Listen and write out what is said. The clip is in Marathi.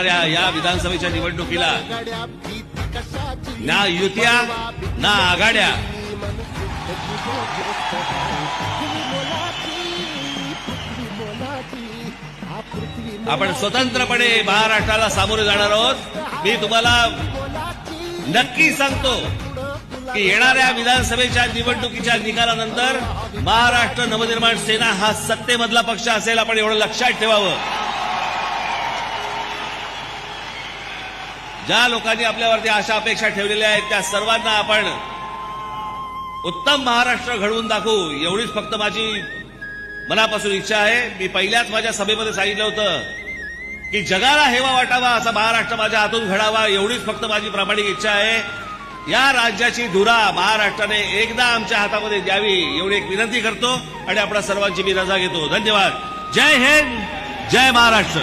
येणाऱ्या या विधानसभेच्या निवडणुकीला ना युत्या ना आघाड्या, आपण स्वतंत्रपणे महाराष्ट्राला सामोरे जाणार आहोत। मी तुम्हाला नक्की सांगतो की येणाऱ्या विधानसभेच्या निवडणुकीच्या निकालानंतर महाराष्ट्र नवनिर्माण सेना हा सत्तेमधला पक्ष असेल, आपण एवढं लक्षात ठेवावं। ज्या लोकांनी आपल्यावरती आशा अपेक्षा ठेवलेल्या आहेत त्या सर्वांना आपण उत्तम महाराष्ट्र घडवून दाखवू, एवढीच फक्त माझी मनापासून इच्छा आहे। मी पहिल्याच माझ्या सभेमध्ये सांगितलं होतं की जगाला हेवा वाटावा असा महाराष्ट्र माझ्या हातून घडावा, एवढीच फक्त माझी प्रामाणिक इच्छा आहे। या राज्याची धुरा महाराष्ट्राने एकदा आमच्या हातामध्ये द्यावी एवढी एक विनंती करतो आणि आपल्या सर्वांची मी रजा घेतो। धन्यवाद। जय हिंद, जय महाराष्ट्र।